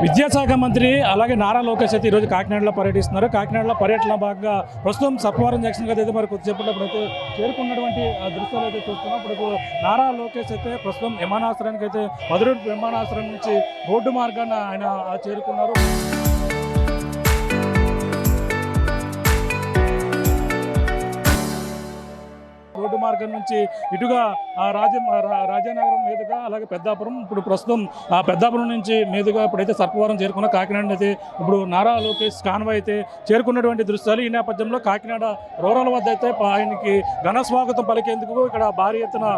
విద్యాశాఖ మంత్రి అలాగే నారా లోకేష్ అయితే ఈరోజు కాకినాడలో పర్యటిస్తున్నారు. కాకినాడలో పర్యటన భాగంగా ప్రస్తుతం సర్పవరం జంక్షన్ అయితే మరి కొద్దిసేపట్లో అయితే చేరుకున్నటువంటి దృశ్యాలు అయితే చూస్తున్నాం. ఇప్పుడు నారా లోకేష్ అయితే ప్రస్తుతం విమానాశ్రయానికి అయితే మధుర విమానాశ్రయం నుంచి రోడ్డు మార్గాన్ని ఆయన చేరుకున్నారు. రోడ్డు మార్గం నుంచి ఇటుగా రాజానగరం మీదుగా అలాగే పెద్దాపురం, ఇప్పుడు ప్రస్తుతం పెద్దాపురం నుంచి మీదుగా ఇప్పుడైతే సర్పవరం చేరుకున్న కాకినాడ అయితే ఇప్పుడు నారా లోకేష్ కాన్వాయ్ అయితే చేరుకున్నటువంటి దృశ్యాలు. ఈ నేపథ్యంలో కాకినాడ రూరల్ వద్ద అయితే ఆయనకి ఘన స్వాగతం పలికేందుకు ఇక్కడ భారీ ఎత్తున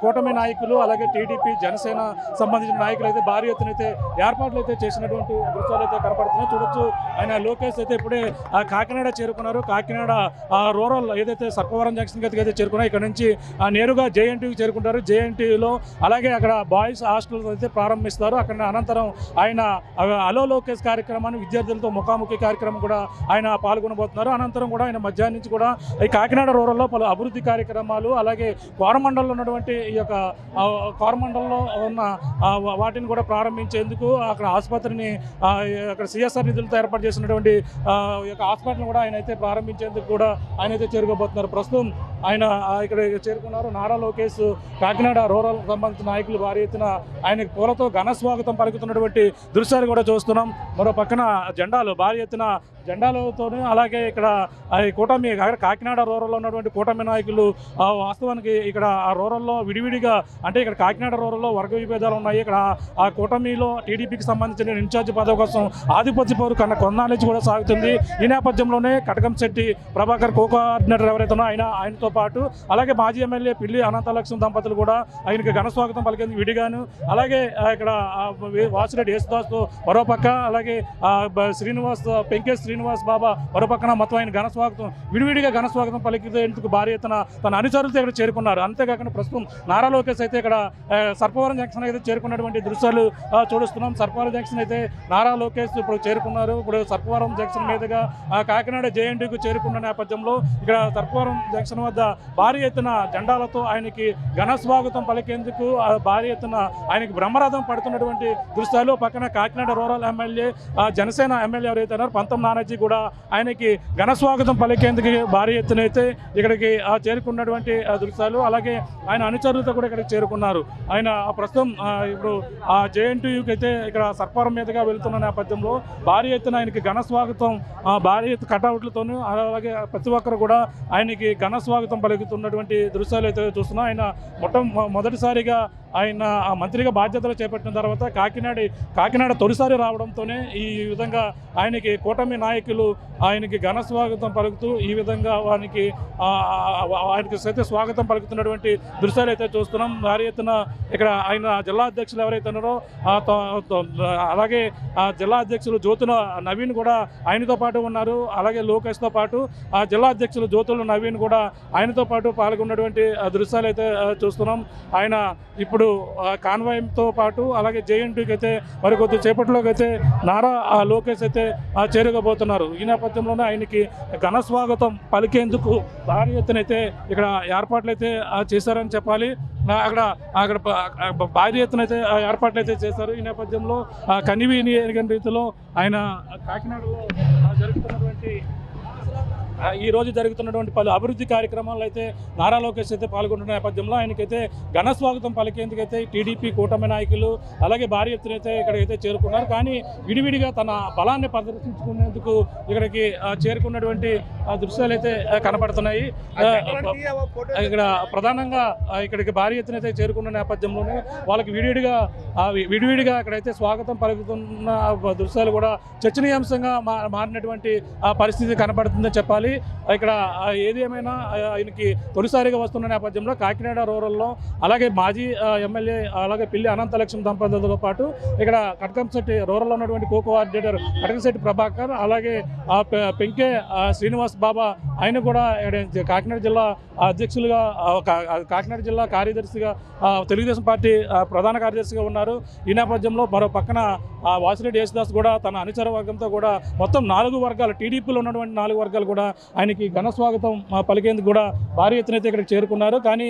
కూటమి నాయకులు అలాగే టీడీపీ జనసేన సంబంధించిన నాయకులు అయితే భారీ ఎత్తున అయితే ఏర్పాట్లు అయితే చేసినటువంటి దృశ్యాలు అయితే కనపడుతున్నాయి. చూడొచ్చు ఆయన లోకేష్ అయితే ఇప్పుడే కాకినాడ చేరుకున్నారు. కాకినాడ రూరల్ ఏదైతే సర్పవరం జంక్షన్ అయితే చేరుకున్నారు. ఇక్కడ నుంచి నేరుగా జేఎన్టీకి చేరుకుంటారు. జేఎన్టీలో అలాగే అక్కడ బాయ్స్ హాస్టల్ అయితే ప్రారంభిస్తారు. అక్కడ అనంతరం ఆయన అలో లోకేష్ కార్యక్రమాన్ని విద్యార్థులతో ముఖాముఖి కార్యక్రమం కూడా ఆయన పాల్గొనబోతున్నారు. అనంతరం కూడా ఆయన మధ్యాహ్నం నుంచి కూడా ఈ కాకినాడ రూరల్లో పలు అభివృద్ధి కార్యక్రమాలు అలాగే కోరమండలంలో ఉన్నటువంటి ఈ యొక్క కోరమండలంలో ఉన్న వాటిని కూడా ప్రారంభించేందుకు అక్కడ ఆసుపత్రిని అక్కడ సిఎస్ఆర్ నిధులతో ఏర్పాటు చేసినటువంటి ఈ యొక్క హాస్పిటల్ కూడా ఆయన అయితే ప్రారంభించేందుకు కూడా ఆయన అయితే చేరుకోబోతున్నారు. ప్రస్తుతం ఆయన ఇక్కడ చేరుకున్నారు. నారా లోకేష్ కాకినాడ రూరల్ సంబంధించిన నాయకులు భారీ ఎత్తున ఆయనకు పూలతో ఘన స్వాగతం పలుకుతున్నటువంటి దృశ్యాలు కూడా చూస్తున్నాం. మరో పక్కన జెండాలు భారీ ఎత్తున జెండాలతోనే అలాగే ఇక్కడ కూటమి కాకినాడ రూరల్లో ఉన్నటువంటి కూటమి నాయకులు వాస్తవానికి ఇక్కడ ఆ రూరల్లో విడివిడిగా అంటే ఇక్కడ కాకినాడ రూరల్లో వర్గ విభేదాలు ఉన్నాయి. ఇక్కడ ఆ కూటమిలో టీడీపీకి సంబంధించిన ఇన్ఛార్జ్ పదవి కోసం ఆధిపత్య పౌరు కన్నా కొన్నాళ్ళకి కూడా సాగుతుంది. ఈ నేపథ్యంలోనే కటకంశెట్టి ప్రభాకర్ కోఆర్డినేటర్ ఎవరైతే ఉన్నారో ఆయనతో పాటు అలాగే మాజీ ఎమ్మెల్యే పిల్లి అనంతలక్ష్మి దంపతులు కూడా ఆయనకి ఘన స్వాగతం పలికేందుకు విడిగాను అలాగే ఇక్కడ వాసిరెడ్డి యేసుదాస్ మరోపక్క అలాగే పెంకే శ్రీనివాస్ బాబా మరోపక్కన మొత్తం ఆయన ఘన స్వాగతం విడివిడిగా ఘన స్వాగతం పలికేందుకు భారీ ఎత్తున తన అనుచరులతో ఇక్కడ చేరుకున్నారు. అంతేకాకుండా ప్రస్తుతం నారా లోకేష్ అయితే ఇక్కడ సర్పవరం జంక్షన్ అయితే చేరుకున్నటువంటి దృశ్యాలు చూస్తున్నాం. సర్పవరం జంక్షన్ అయితే నారా లోకేష్ ఇప్పుడు చేరుకున్నారు. ఇప్పుడు సర్పవరం జంక్షన్ మీదుగా కాకినాడ జేఎన్టీకి చేరుకున్న నేపథ్యంలో ఇక్కడ సర్పవరం జంక్షన్ వద్ద భారీ ఎత్తున జెండాలతో ఆయనకి ఘన స్వాగతం పలికేందుకు భారీ ఎత్తున ఆయనకి బ్రహ్మరథం పడుతున్నటువంటి దృశ్యాలు. పక్కన Kakinada rural MLA Janasena MLA ఎవరైతే పంతం నానాజీ కూడా ఆయనకి ఘన స్వాగతం పలికేందుకు భారీ ఎత్తున అయితే ఇక్కడికి చేరుకున్నటువంటి దృశ్యాలు. అలాగే ఆయన అనుచరులతో కూడా ఇక్కడికి చేరుకున్నారు. ఆయన ప్రస్తుతం ఇప్పుడు జేఎన్టీయూకి అయితే ఇక్కడ సర్పవరం మీదుగా వెళ్తున్న నేపథ్యంలో భారీ ఎత్తున ఆయనకి ఘన స్వాగతం భారీ ఎత్తు కటౌట్లతోనూ అలాగే ప్రతి ఒక్కరు కూడా ఆయనకి ఘన స్వాగతం పలుకుతున్నటువంటి దృశ్యాలు అయితే చూస్తున్నాం. ఆయన మొదటిసారిగా ఆయన మంత్రిగా బాధ్యతలు చేపట్టిన తర్వాత కాకినాడ తొలిసారి రావడంతోనే ఈ విధంగా ఆయనకి కూటమి నాయకులు ఆయనకి ఘన స్వాగతం పలుకుతూ ఈ విధంగా ఆయనకి సైతే స్వాగతం పలుకుతున్నటువంటి దృశ్యాలు అయితే చూస్తున్నాం. భారీ ఎత్తున ఇక్కడ ఆయన జిల్లా అధ్యక్షులు ఎవరైతే ఉన్నారో అలాగే జిల్లా అధ్యక్షులు జ్యోతుల నవీన్ కూడా ఆయనతో పాటు ఉన్నారు. అలాగే లోకేష్తో పాటు జిల్లా అధ్యక్షులు జ్యోతుల నవీన్ కూడా ఆయనతో పాటు పాల్గొన్నటువంటి దృశ్యాలు అయితే చూస్తున్నాం. ఆయన ఇప్పుడు కాన్వాయ్తో పాటు అలాగే జేఎన్టీకి అయితే మరి కొద్ది సేపట్లోకి అయితే నారా లోకేష్ అయితే చేరుకోబోతున్నారు. ఈ నేపథ్యంలోనే ఆయనకి ఘన స్వాగతం పలికేందుకు భారీ ఎత్తున అయితే ఇక్కడ ఏర్పాట్లు అయితే చేశారని చెప్పాలి. అక్కడ భారీ ఎత్తున అయితే ఏర్పాట్లు అయితే చేశారు. ఈ నేపథ్యంలో కనివిని రీతిలో ఆయన కాకినాడలో జరుగుతున్నటువంటి ఈ రోజు జరుగుతున్నటువంటి పలు అభివృద్ధి కార్యక్రమాల్లో అయితే నారా లోకేష్ అయితే పాల్గొంటున్న నేపథ్యంలో ఆయనకైతే ఘన స్వాగతం పలికేందుకైతే టీడీపీ కూటమి నాయకులు అలాగే భారీ ఎత్తున అయితే ఇక్కడికైతే చేరుకున్నారు. కానీ విడివిడిగా తన బలాన్ని ప్రదర్శించుకునేందుకు ఇక్కడికి చేరుకున్నటువంటి దృశ్యాలు అయితే కనపడుతున్నాయి. ఇక్కడ ప్రధానంగా ఇక్కడికి భారీ ఎత్తున అయితే చేరుకున్న నేపథ్యంలోనే వాళ్ళకి విడివిడిగా ఇక్కడైతే స్వాగతం పలుకుతున్న దృశ్యాలు కూడా చర్చనీయాంశంగా మారినటువంటి పరిస్థితి కనపడుతుందని చెప్పాలి. ఇక్కడ ఏది ఏమైనా ఆయనకి తొలిసారిగా వస్తున్న నేపథ్యంలో కాకినాడ రూరల్లో అలాగే మాజీ ఎమ్మెల్యే అలాగే పిల్లి అనంతలక్ష్మి దంపతులతో పాటు ఇక్కడ కటకంశెట్టి రూరల్లో ఉన్నటువంటి కోఆర్డినేటర్ కటకంశెట్టి ప్రభాకర్ అలాగే పెంకే శ్రీనివాస్ బాబా ఆయన కూడా కాకినాడ జిల్లా అధ్యక్షులుగా కాకినాడ జిల్లా కార్యదర్శిగా తెలుగుదేశం పార్టీ ప్రధాన కార్యదర్శిగా ఉన్నారు. ఈ నేపథ్యంలో మరో పక్కన వాసిరెడ్డి యేసుదాస్ కూడా తన అనుచర వర్గంతో కూడా మొత్తం 4 వర్గాలు టీడీపీలో ఉన్నటువంటి 4 వర్గాలు కూడా ఆయనకి ఘన స్వాగతం పలికేందుకు కూడా భారీ ఎత్తున అయితే ఇక్కడికి చేరుకున్నారు. కానీ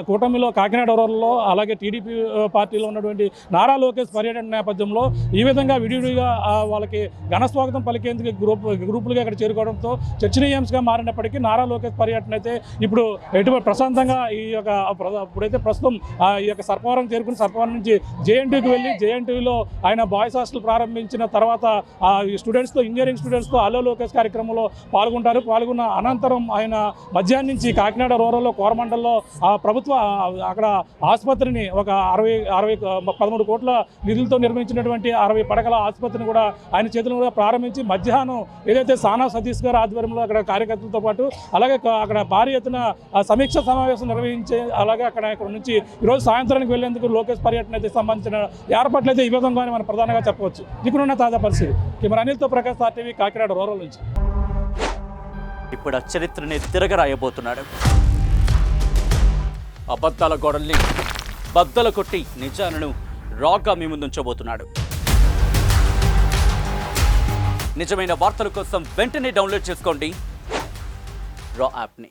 కూటమిలో కాకినాడ రూరల్లో అలాగే టీడీపీ పార్టీలో ఉన్నటువంటి నారా లోకేష్ పర్యటన నేపథ్యంలో ఈ విధంగా విడివిడిగా వాళ్ళకి ఘన స్వాగతం పలికేందుకు గ్రూపులుగా ఇక్కడ చేరుకోవడంతో చర్చనీయాంశంగా మారినప్పటికీ నారా లోకేష్ పర్యటన అయితే ఇప్పుడు ఎటువంటి ప్రశాంతంగా ఈ యొక్క ఇప్పుడైతే ప్రస్తుతం ఈ యొక్క సర్పవరం చేరుకుని సర్పవరం నుంచి జేఎన్టీకి వెళ్ళి జేఎన్టీలో ఆయన బాయ్స్ హాస్టల్ ప్రారంభించిన తర్వాత స్టూడెంట్స్తో ఇంజనీరింగ్ స్టూడెంట్స్తో హలో లోకేష్ కార్యక్రమంలో పాల్గొన్న అనంతరం ఆయన మధ్యాహ్నం నుంచి కాకినాడ రూరల్లో కోరమండల్లో ప్రభుత్వ అక్కడ ఆసుపత్రిని ఒక 13 కోట్ల నిధులతో నిర్మించినటువంటి 60 పడకల ఆసుపత్రిని కూడా ఆయన చేతుల మీద ప్రారంభించి మధ్యాహ్నం ఏదైతే సానా సతీష్ గారి ఆధ్వర్యంలో అక్కడ కార్యకర్తలతో పాటు అలాగే అక్కడ భారీ ఎత్తున సమీక్ష సమావేశం నిర్వహించే అలాగే ఇక్కడ నుంచి ఈరోజు సాయంత్రానికి వెళ్లేందుకు లోకేష్ పర్యటన అయితే సంబంధించిన ఏర్పాట్లు అయితే ఈ విధంగానే మనం ప్రధానంగా చెప్పవచ్చు. ఇక్కడున్న తాజా పరిస్థితి కెమెరా అనిల్తో ప్రకాష్ RTV కాకినాడ రూరల్ నుంచి. ఇప్పుడు చరిత్రని తిరగరాయబోతున్నాడు. అబద్ధాల గోడల్ని బద్దలు కొట్టి నిజాలను రాగా మీ ముందుంచబోతున్నాడు. నిజమైన వార్తల కోసం వెంటనే డౌన్లోడ్ చేసుకోండి రా యాప్ని.